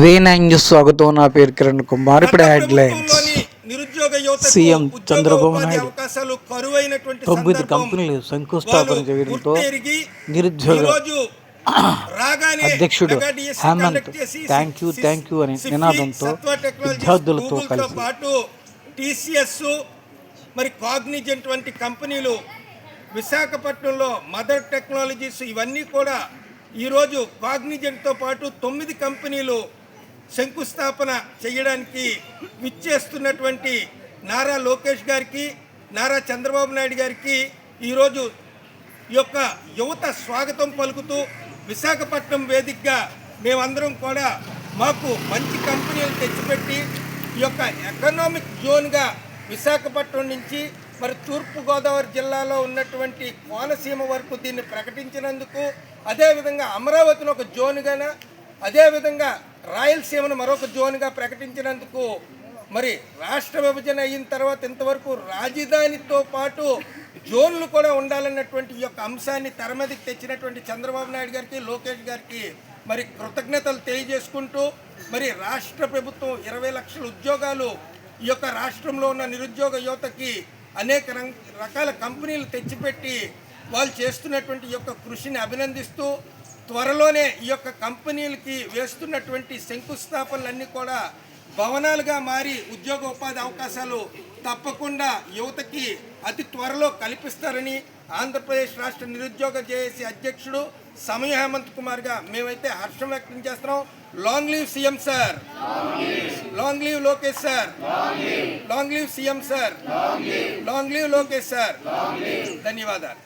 V9 news స్వాగతం. నా పేరు కిరణ్ కుమార్. ఇప్పుడు హెడ్లైన్స్. సీఎం చంద్రబాబు నాయుడు 9 కంపెనీలు శంకుస్థాపన చేయడంతో నిరుద్యోగ అధ్యక్షుడు హేమంత్ థ్యాంక్ యూ అనే నినాదంతో విద్యార్థులతో కలిసి టీసీఎస్ మరి కాగ్నిజెంట్ వంటి కంపెనీలు విశాఖపట్నంలో మదర్ టెక్నాలజీస్ ఇవన్నీ కూడా ఈరోజు కాగ్నిజెంట్తో పాటు 9 కంపెనీలు శంకుస్థాపన చేయడానికి విచ్చేస్తున్నటువంటి నారా లోకేష్ గారికి, నారా చంద్రబాబు నాయుడు గారికి ఈరోజు ఈ యొక్క యువత స్వాగతం పలుకుతూ విశాఖపట్నం వేదికగా మేమందరం కూడా మాకు మంచి కంపెనీలు తెచ్చిపెట్టి ఈ యొక్క ఎకనామిక్ జోన్గా విశాఖపట్నం నుంచి మరి తూర్పుగోదావరి జిల్లాలో ఉన్నటువంటి కోనసీమ వరకు దీన్ని ప్రకటించినందుకు, అదేవిధంగా అమరావతిని ఒక జోన్గానే, అదేవిధంగా రాయలసీమను మరొక జోన్గా ప్రకటించినందుకు, మరి రాష్ట్ర విభజన అయిన తర్వాత ఇంతవరకు రాజధానితో పాటు జోన్లు కూడా ఉండాలన్నటువంటి ఈ యొక్క అంశాన్ని తెర మీదకి తెచ్చినటువంటి చంద్రబాబు నాయుడు గారికి, లోకేష్ గారికి మరి కృతజ్ఞతలు తెలియజేసుకుంటూ, మరి రాష్ట్ర ప్రభుత్వం 20 లక్షల ఉద్యోగాలు ఈ యొక్క రాష్ట్రంలో ఉన్న నిరుద్యోగ యువతకి అనేక రకాల కంపెనీలు తెచ్చిపెట్టి వాళ్ళు చేస్తున్నటువంటి ఈ యొక్క కృషిని అభినందిస్తూ, త్వరలోనే ఈ యొక్క కంపెనీలకి వేస్తున్నటువంటి శంకుస్థాపనలన్నీ కూడా భవనాలుగా మారి ఉద్యోగ ఉపాధి అవకాశాలు తప్పకుండా యువతకి అతి త్వరలో కల్పిస్తారని ఆంధ్రప్రదేశ్ రాష్ట్ర నిరుద్యోగ జేఏసీ అధ్యక్షుడు సమయ హేమంత్ కుమార్గా మేమైతే హర్షం వ్యక్తం చేస్తున్నాం. Long live CM sir, long live Lokesh sir, long live CM sir, long live Lokesh sir. ధన్యవాదాలు.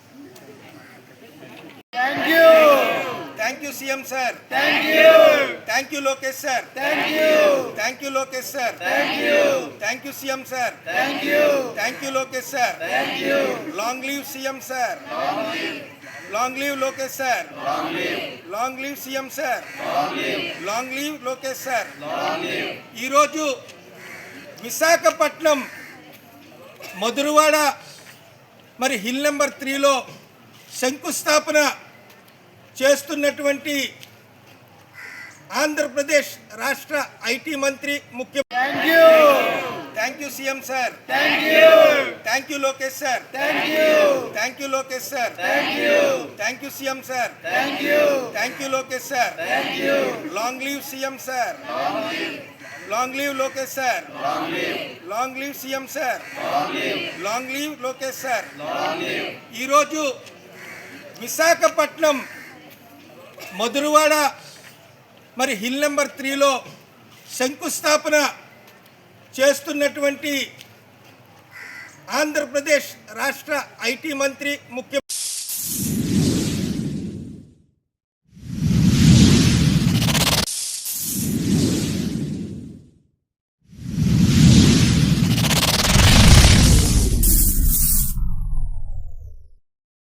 Thank you CM sir, thank you Lokesh sir, thank you Lokesh sir, thank you CM sir, thank you Lokesh sir. Long live CM sir, long live Lokesh sir, long live CM sir, long live Lokesh sir. ఈరోజు విశాఖపట్నం మధురవాడ మరి hill number 3లో శంకుస్థాపన చేస్తున్నటువంటి ఆంధ్రప్రదేశ్ రాష్ట్ర IT మంత్రి thank you CM sir, thank you Lokesh sir, thank you Lokesh sir, thank you CM sir, thank you Lokesh sir. Long live CM sir, long live Lokesh sir, long live CM sir, long live Lokesh sir. ఈరోజు విశాఖపట్నం మధురవాడ మరి hill number 3లో శంకుస్థాపన చేస్తున్నటువంటి ఆంధ్రప్రదేశ్ రాష్ట్ర IT మంత్రి